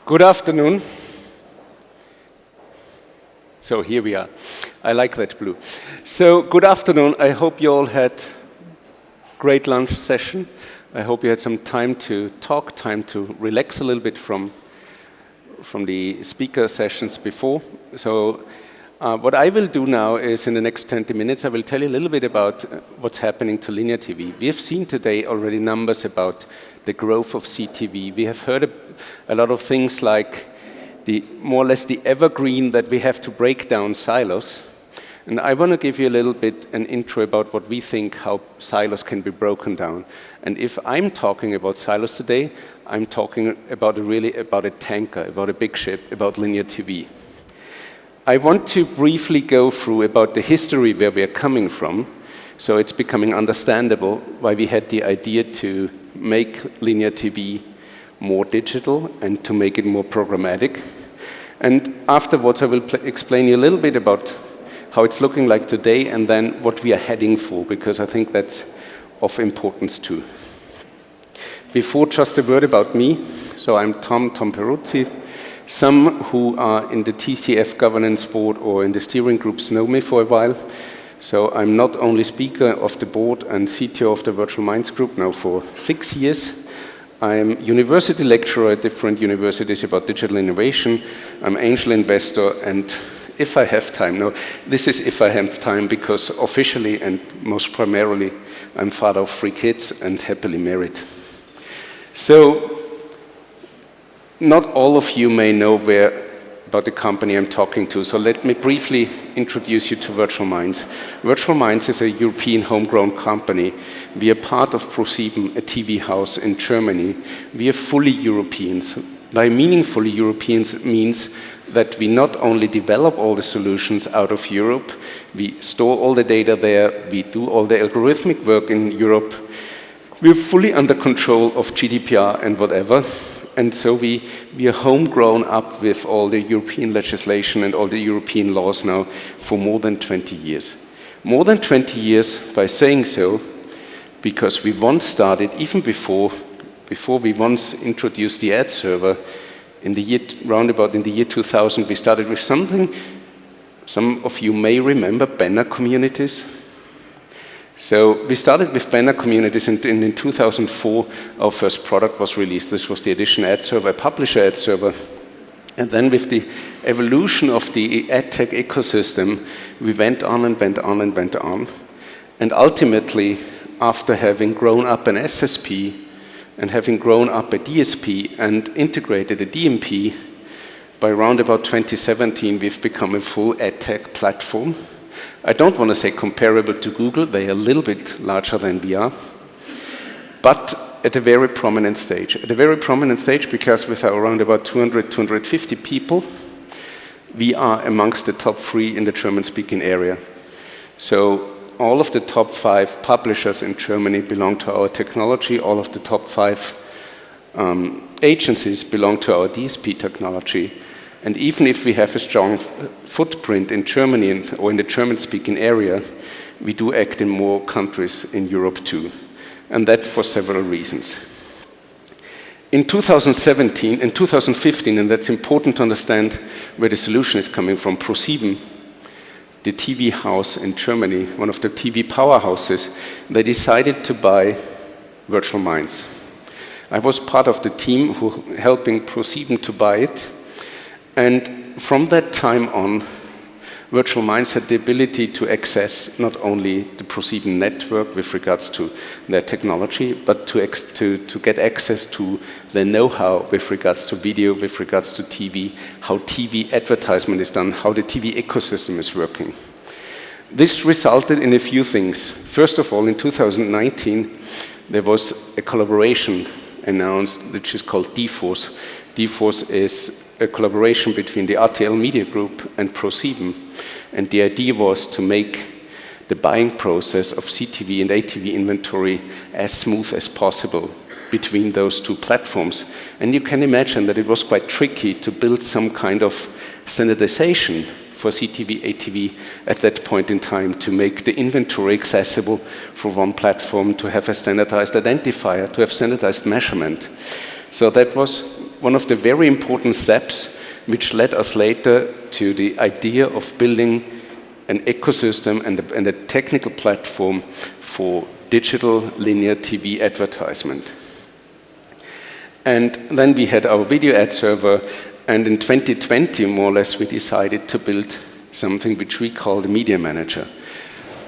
Good afternoon. So here we are. I like that blue. So good afternoon. I hope you all had great lunch session. I hope you had some time to talk, time to relax a little bit from the speaker sessions before. So what I will do now is in the next 20 minutes, I will tell you a little bit about what's happening to linear TV. We have seen today already numbers about the growth of CTV. We have heard a lot of things like more or less the evergreen that we have to break down silos. And I want to give you a little bit an intro about what we think how silos can be broken down. And if I'm talking about silos today, I'm talking about a tanker, about a big ship, about linear TV. I want to briefly go through about the history where we are coming from, so it's becoming understandable why we had the idea to make linear TV more digital and to make it more programmatic. And afterwards, I will explain you a little bit about how it's looking like today and then what we are heading for, because I think that's of importance too. Before, just a word about me. So I'm Tom Peruzzi. Some who are in the TCF governance board or in the steering groups know me for a while. So I'm not only speaker of the board and CTO of the Virtual Minds group now for 6 years. I'm university lecturer at different universities about digital innovation. I'm angel investor, and if I have time, no, this is if I have time, because officially and most primarily, I'm father of 3 kids and happily married. So, not all of you may know about the company I'm talking to, so let me briefly introduce you to Virtual Minds. Virtual Minds is a European homegrown company. We are part of ProSieben, a TV house in Germany. We are fully Europeans. By meaningfully Europeans, it means that we not only develop all the solutions out of Europe, we store all the data there, we do all the algorithmic work in Europe, we're fully under control of GDPR and whatever. And so we are homegrown up with all the European legislation and all the European laws now for more than 20 years. More than 20 years by saying so, because we once started, even before we once introduced the ad server, roundabout in the year 2000, we started with something some of you may remember, banner communities. So we started with banner communities, and in 2004, our first product was released. This was the Edition ad server, a publisher ad server. And then with the evolution of the ad tech ecosystem, we went on and went on and went on. And ultimately, after having grown up an SSP and having grown up a DSP and integrated a DMP, by around about 2017, we've become a full ad tech platform. I don't want to say comparable to Google, they are a little bit larger than we are, but at a very prominent stage. At a very prominent stage because with around about 200, 250 people, we are amongst the top 3 in the German-speaking area. So all of the top 5 publishers in Germany belong to our technology, all of the top 5 agencies belong to our DSP technology. And even if we have a strong footprint in Germany or in the German-speaking area, we do act in more countries in Europe too. And that for several reasons. In 2015, and that's important to understand where the solution is coming from, ProSieben, the TV house in Germany, one of the TV powerhouses, they decided to buy Virtual Minds. I was part of the team who helping ProSieben to buy it. And from that time on, Virtual Minds had the ability to access not only the ProSieben network with regards to their technology, but to get access to the know-how with regards to video, with regards to TV, how TV advertisement is done, how the TV ecosystem is working. This resulted in a few things. First of all, in 2019, there was a collaboration announced, which is called D-Force. D-Force is a collaboration between the RTL Media Group and ProSieben. And the idea was to make the buying process of CTV and ATV inventory as smooth as possible between those 2 platforms. And you can imagine that it was quite tricky to build some kind of standardization for CTV, ATV at that point in time to make the inventory accessible for one platform, to have a standardized identifier, to have standardized measurement. So that was one of the very important steps which led us later to the idea of building an ecosystem and a technical platform for digital linear TV advertisement. And then we had our video ad server, and in 2020, more or less, we decided to build something which we call the Media Manager.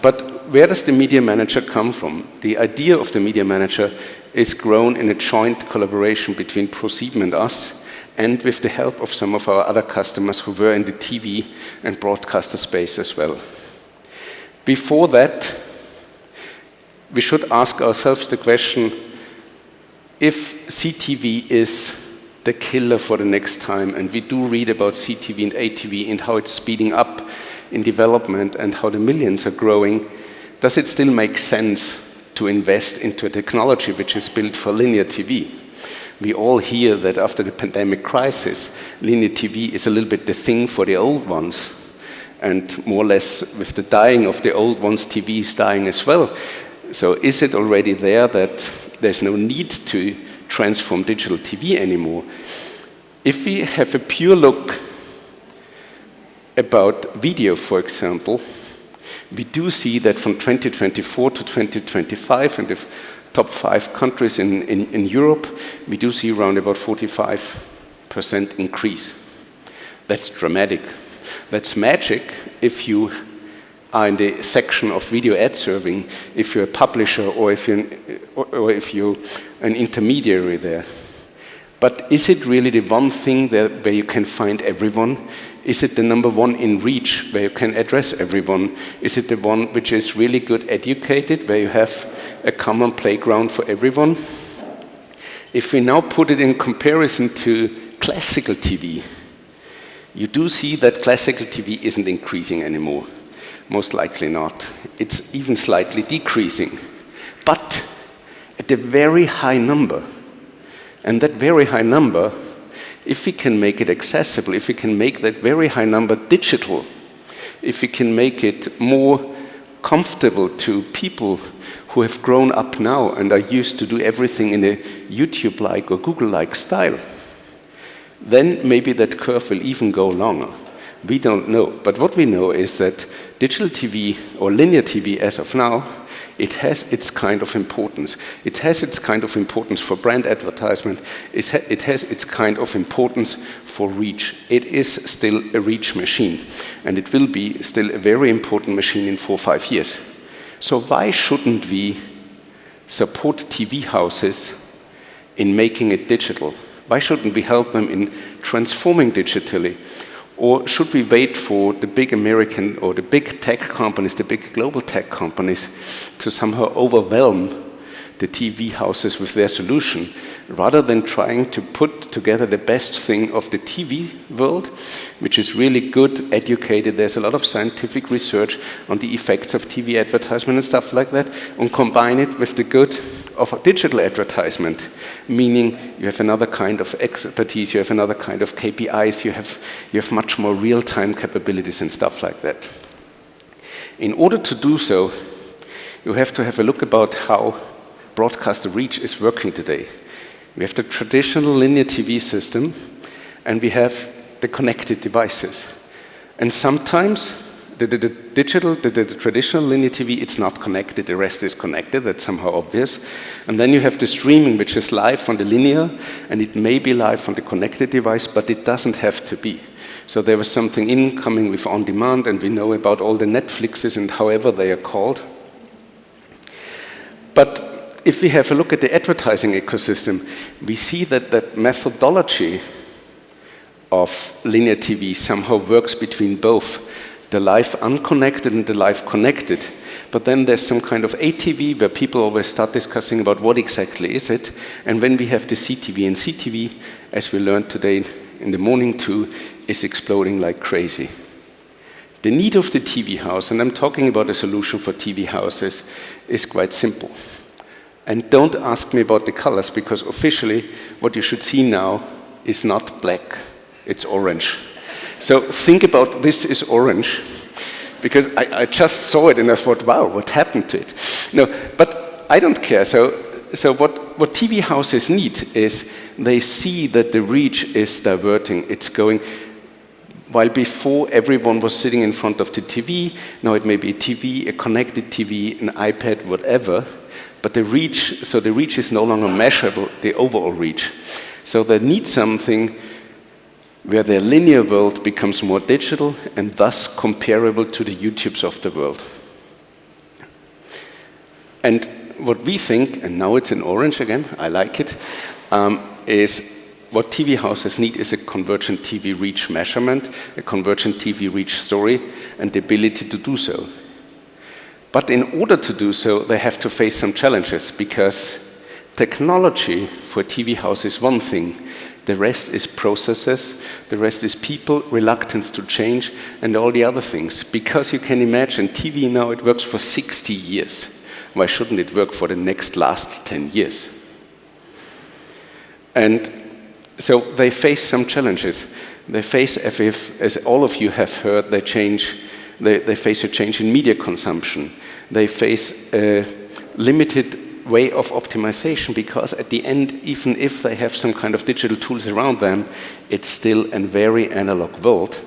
But where does the Media Manager come from? The idea of the Media Manager is grown in a joint collaboration between ProSieben and us, and with the help of some of our other customers who were in the TV and broadcaster space as well. Before that, we should ask ourselves the question, if CTV is the killer for the next time, and we do read about CTV and ATV and how it's speeding up in development and how the millions are growing, does it still make sense to invest into a technology which is built for linear TV? We all hear that after the pandemic crisis, linear TV is a little bit the thing for the old ones. And more or less, with the dying of the old ones, TV is dying as well. So is it already there that there's no need to transform digital TV anymore? If we have a pure look about video, for example, we do see that from 2024 to 2025, in the top 5 countries in Europe, we do see around about 45% increase. That's dramatic. That's magic if you are in the section of video ad serving, if you're a publisher or if you're an intermediary there. But is it really the one thing where you can find everyone? Is it the number one in reach, where you can address everyone? Is it the one which is really good educated, where you have a common playground for everyone? If we now put it in comparison to classical TV, you do see that classical TV isn't increasing anymore. Most likely not. It's even slightly decreasing. But at a very high number. And that very high number, if we can make it accessible, if we can make that very high number digital, if we can make it more comfortable to people who have grown up now and are used to do everything in a YouTube-like or Google-like style, then maybe that curve will even go longer. We don't know. But what we know is that digital TV or linear TV as of now, it has its kind of importance. It has its kind of importance for brand advertisement. It has its kind of importance for reach. It is still a reach machine. And it will be still a very important machine in 4 or 5 years. So why shouldn't we support TV houses in making it digital? Why shouldn't we help them in transforming digitally? Or should we wait for the big American or the big tech companies, the big global tech companies, to somehow overwhelm the TV houses with their solution, rather than trying to put together the best thing of the TV world, which is really good, educated. There's a lot of scientific research on the effects of TV advertisement and stuff like that, and combine it with the good of digital advertisement, meaning you have another kind of expertise, you have another kind of KPIs, you have much more real-time capabilities and stuff like that. In order to do so, you have to have a look about how broadcaster reach is working today. We have the traditional linear TV system, and we have the connected devices. And sometimes the traditional linear TV, it's not connected, the rest is connected, that's somehow obvious. And then you have the streaming, which is live on the linear, and it may be live on the connected device, but it doesn't have to be. So there was something incoming with on-demand, and we know about all the Netflixes and however they are called. But if we have a look at the advertising ecosystem, we see that that methodology of linear TV somehow works between both the live unconnected and the live connected. But then there's some kind of ATV where people always start discussing about what exactly is it. And when we have the CTV, and CTV, as we learned today in the morning too, is exploding like crazy. The need of the TV house, and I'm talking about a solution for TV houses, is quite simple. And don't ask me about the colors, because officially what you should see now is not black, it's orange. So think about this is orange, because I just saw it and I thought, wow, what happened to it? No, but I don't care. So what TV houses need is they see that the reach is diverting. It's going, while before everyone was sitting in front of the TV, now it may be a TV, a connected TV, an iPad, whatever, but the reach is no longer measurable, the overall reach. So they need something where their linear world becomes more digital and thus comparable to the YouTubes of the world. And what we think, and now it's in orange again, I like it, is what TV houses need is a convergent TV reach measurement, a convergent TV reach story, and the ability to do so. But in order to do so, they have to face some challenges, because technology for TV house is one thing. The rest is processes, the rest is people, reluctance to change, and all the other things. Because you can imagine, TV now, it works for 60 years. Why shouldn't it work for the last 10 years? And so they face some challenges. They face, as all of you have heard, they face a change in media consumption. They face a limited way of optimization, because at the end, even if they have some kind of digital tools around them, it's still a very analog world.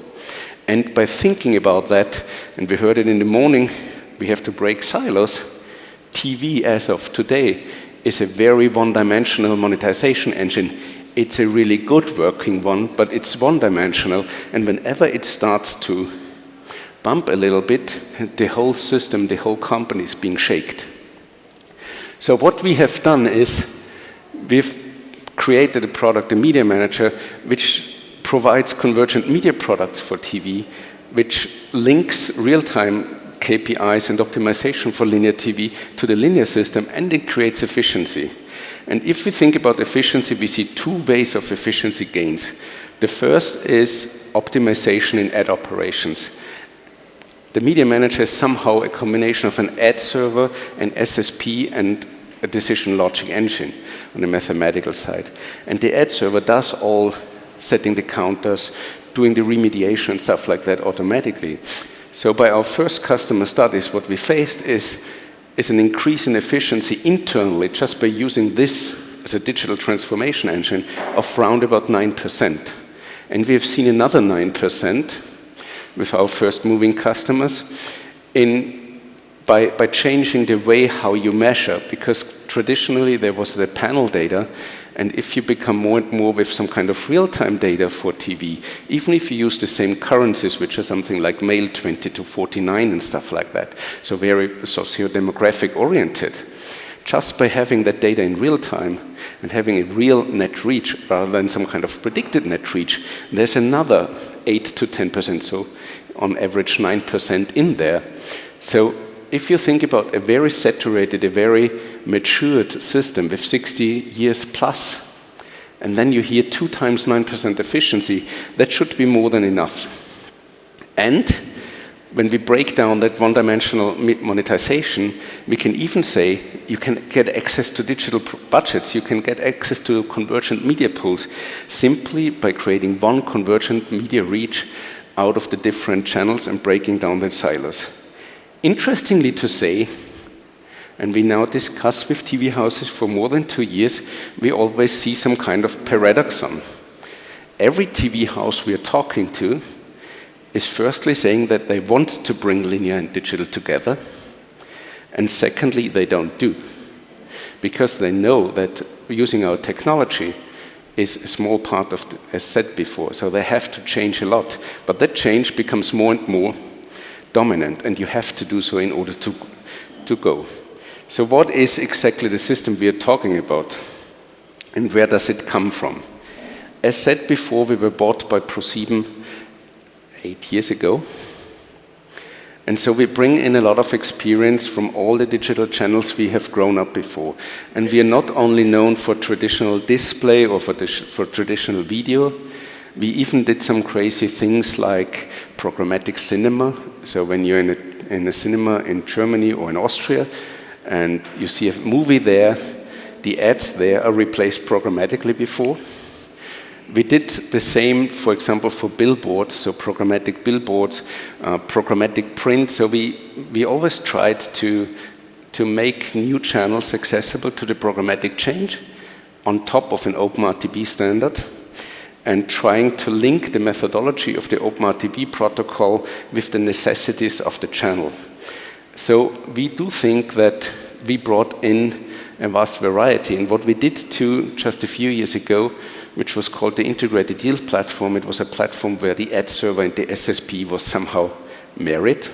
And by thinking about that, and we heard it in the morning, we have to break silos. TV, as of today, is a very one-dimensional monetization engine. It's a really good working one, but it's one-dimensional, and whenever it starts to bump a little bit, the whole system, the whole company is being shaken. So what we have done is we've created a product, a media manager, which provides convergent media products for TV, which links real-time KPIs and optimization for linear TV to the linear system, and it creates efficiency. And if we think about efficiency, we see two ways of efficiency gains. The first is optimization in ad operations. The media manager is somehow a combination of an ad server, an SSP, and a decision logic engine on the mathematical side. And the ad server does all setting the counters, doing the remediation and stuff like that automatically. So by our first customer studies, what we faced is an increase in efficiency internally just by using this as a digital transformation engine of round about 9%. And we have seen another 9% with our first moving customers by changing the way how you measure, because traditionally there was the panel data, and if you become more and more with some kind of real-time data for TV, even if you use the same currencies, which are something like male 20 to 49 and stuff like that, so very socio-demographic oriented, just by having that data in real time and having a real net reach rather than some kind of predicted net reach, there's another 8 to 10%, so on average 9% in there. So if you think about a very saturated, a very matured system with 60 years plus, and then you hear 2 times 9% efficiency, that should be more than enough. And when we break down that one-dimensional monetization, we can even say you can get access to digital budgets, you can get access to convergent media pools simply by creating one convergent media reach out of the different channels and breaking down the silos. Interestingly to say, and we now discuss with TV houses for more than 2 years, we always see some kind of paradoxon. Every TV house we are talking to is firstly saying that they want to bring linear and digital together, and secondly, they don't do. Because they know that using our technology is a small part of, as said before, so they have to change a lot. But that change becomes more and more dominant, and you have to do so in order to go. So what is exactly the system we are talking about, and where does it come from? As said before, we were bought by ProSieben 8 years ago, and so we bring in a lot of experience from all the digital channels we have grown up before. And we are not only known for traditional display or for traditional video. We even did some crazy things like programmatic cinema. So when you're in a cinema in Germany or in Austria, and you see a movie there, the ads there are replaced programmatically before. We did the same, for example, for billboards, so programmatic billboards, programmatic print. So we always tried to make new channels accessible to the programmatic change, on top of an OpenRTB standard and trying to link the methodology of the OpenRTB protocol with the necessities of the channel. So we do think that we brought in a vast variety. And what we did too, just a few years ago, which was called the Integrated Yield Platform, it was a platform where the ad server and the SSP was somehow married.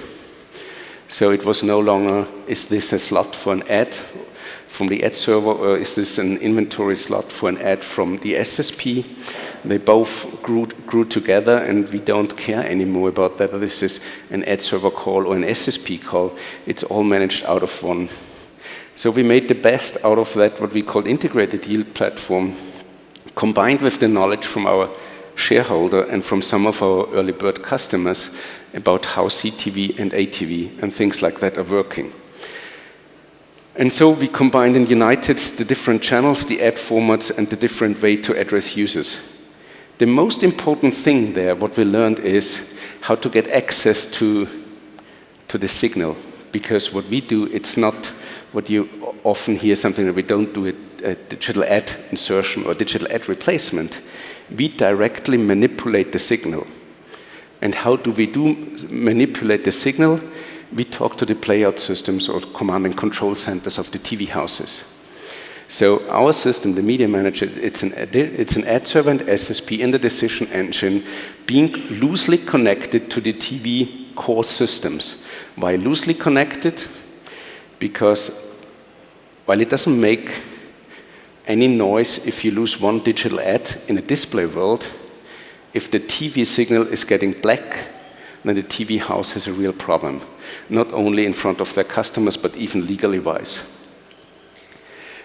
So it was no longer, is this a slot for an ad from the ad server, or is this an inventory slot for an ad from the SSP? They both grew together, and we don't care anymore about whether this is an ad server call or an SSP call. It's all managed out of one. So we made the best out of that, what we call integrated yield platform, combined with the knowledge from our shareholder and from some of our early bird customers about how CTV and ATV and things like that are working. And so we combined and united the different channels, the ad formats, and the different way to address users. The most important thing there, what we learned, is how to get access to the signal. Because what we do, it's not what you often hear, something that we don't do, a digital ad insertion or digital ad replacement. We directly manipulate the signal. And how do we manipulate the signal? We talk to the playout systems or command and control centers of the TV houses. So our system, the Media Manager, it's an ad server and SSP in the decision engine being loosely connected to the TV core systems. Why loosely connected? Because while it doesn't make any noise if you lose one digital ad in a display world, if the TV signal is getting black, then the TV house has a real problem, not only in front of their customers, but even legally wise.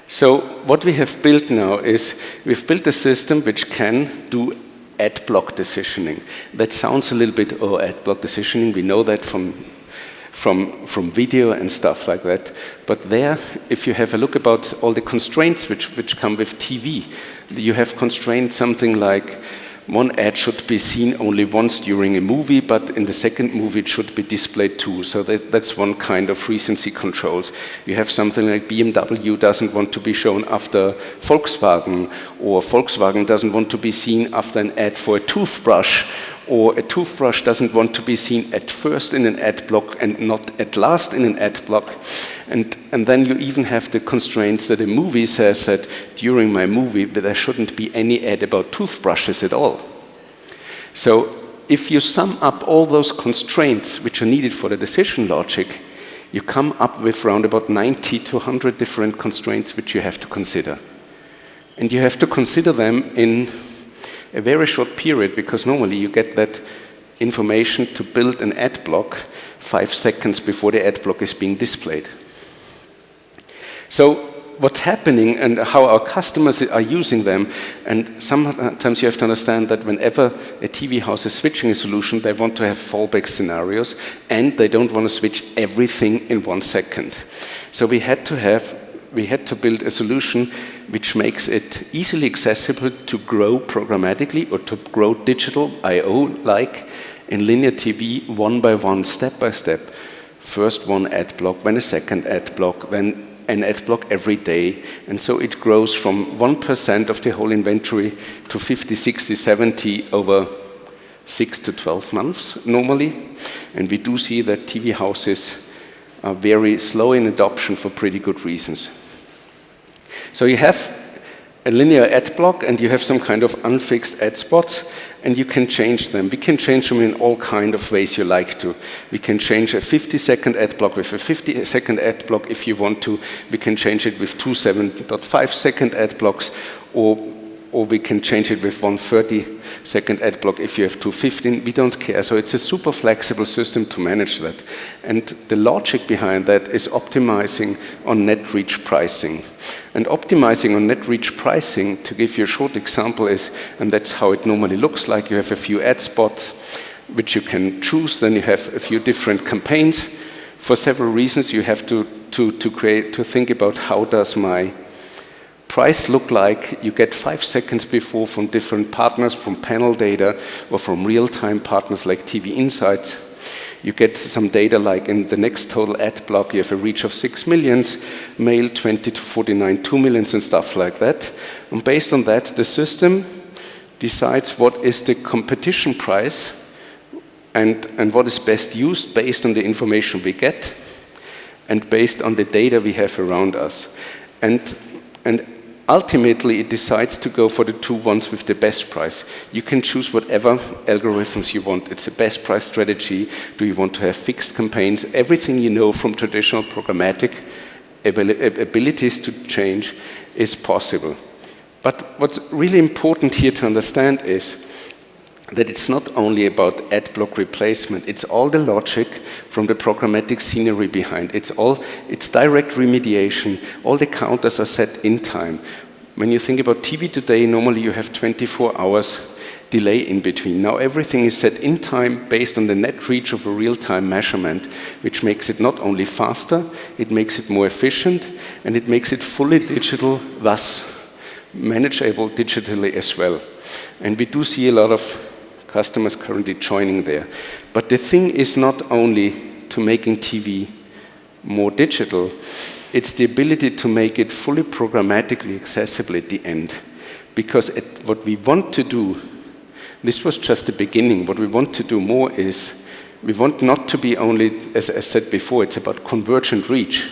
So what we have built now is we've built a system which can do ad block decisioning. That sounds a little bit, ad block decisioning, we know that from video and stuff like that. But there, if you have a look about all the constraints which come with TV, you have constraints something like one ad should be seen only once during a movie, but in the second movie it should be displayed too. So that's one kind of recency controls. You have something like BMW doesn't want to be shown after Volkswagen, or Volkswagen doesn't want to be seen after an ad for a toothbrush, or a toothbrush doesn't want to be seen at first in an ad block and not at last in an ad block. And then you even have the constraints that a movie says that during my movie there shouldn't be any ad about toothbrushes at all. So if you sum up all those constraints which are needed for the decision logic, you come up with around about 90 to 100 different constraints which you have to consider. And you have to consider them in a very short period, because normally you get that information to build an ad block 5 seconds before the ad block is being displayed. So what's happening and how our customers are using them, and sometimes you have to understand that whenever a TV house is switching a solution, they want to have fallback scenarios, and they don't want to switch everything in 1 second. So we had to build a solution which makes it easily accessible to grow programmatically or to grow digital I/O like in linear TV, one by one, step by step. First one ad block, then a second ad block, then an ad block every day. And so it grows from 1% of the whole inventory to 50, 60, 70 over 6 to 12 months normally. And we do see that TV houses are very slow in adoption for pretty good reasons. So you have a linear ad block, and you have some kind of unfixed ad spots, and you can change them. We can change them in all kind of ways you like to. We can change a 50-second ad block with a 50-second ad block if you want to. We can change it with 2 7.5-second ad blocks, or we can change it with 1 30-second ad block if you have 2 15. We don't care. So it's a super flexible system to manage that. And the logic behind that is optimizing on net reach pricing. And optimizing on net reach pricing, to give you a short example, is, and that's how it normally looks like, you have a few ad spots which you can choose, then you have a few different campaigns. For several reasons, you have to think about how does my price look like. You get 5 seconds before from different partners, from panel data or from real-time partners like TV Insights. You get some data like in the next total ad block, you have a reach of 6 millions, male 20 to 49, 2 millions and stuff like that. And based on that, the system decides what is the competition price and what is best used based on the information we get and based on the data we have around us. And ultimately, it decides to go for the two ones with the best price. You can choose whatever algorithms you want. It's a best price strategy. Do you want to have fixed campaigns? Everything you know from traditional programmatic abilities to change is possible. But what's really important here to understand is that it's not only about ad block replacement, it's all the logic from the programmatic scenery behind. It's direct remediation. All the counters are set in time. When you think about TV today, normally you have 24 hours delay in between. Now everything is set in time based on the net reach of a real-time measurement, which makes it not only faster, it makes it more efficient, and it makes it fully digital, thus manageable digitally as well. And we do see a lot of customers currently joining there. But the thing is not only to making TV more digital, it's the ability to make it fully programmatically accessible at the end. Because what we want to do, this was just the beginning, what we want to do more is, we want not to be only, as I said before, it's about convergent reach.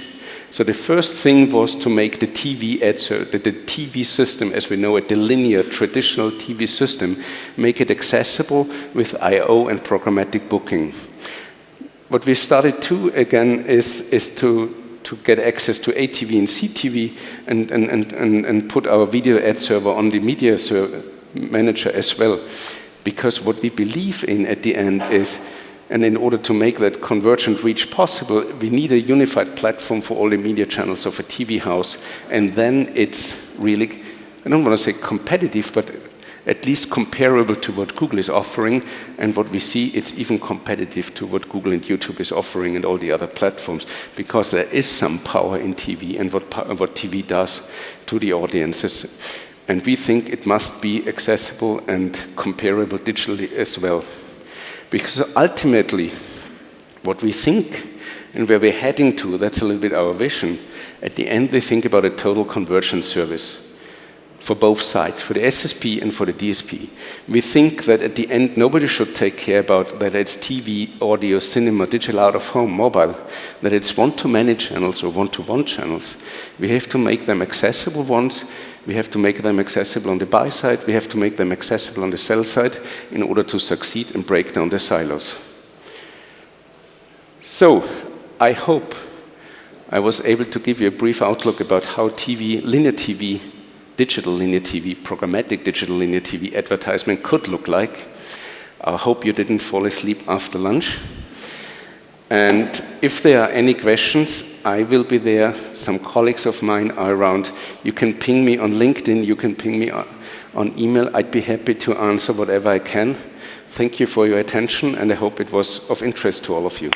So the first thing was to make the TV the TV system, as we know it, the linear, traditional TV system, make it accessible with I/O and programmatic booking. What we've started to, again, is to get access to ATV and CTV and put our video ad server on the media manager as well. Because what we believe in at the end is, and in order to make that convergent reach possible, we need a unified platform for all the media channels of a TV house. And then it's really, I don't want to say competitive, but at least comparable to what Google is offering. And what we see, it's even competitive to what Google and YouTube is offering and all the other platforms. Because there is some power in TV and what TV does to the audiences. And we think it must be accessible and comparable digitally as well. Because ultimately, what we think and where we're heading to, that's a little bit our vision. At the end, we think about a total convergence service for both sides, for the SSP and for the DSP. We think that at the end, nobody should take care about whether it's TV, audio, cinema, digital out of home, mobile, that it's one-to-many channels or one-to-one channels. We have to make them accessible ones. We have to make them accessible on the buy side. We have to make them accessible on the sell side in order to succeed and break down the silos. So, I hope I was able to give you a brief outlook about how TV, linear TV, digital linear TV, programmatic digital linear TV advertisement could look like. I hope you didn't fall asleep after lunch. And if there are any questions, I will be there. Some colleagues of mine are around. You can ping me on LinkedIn. You can ping me on email. I'd be happy to answer whatever I can. Thank you for your attention, and I hope it was of interest to all of you.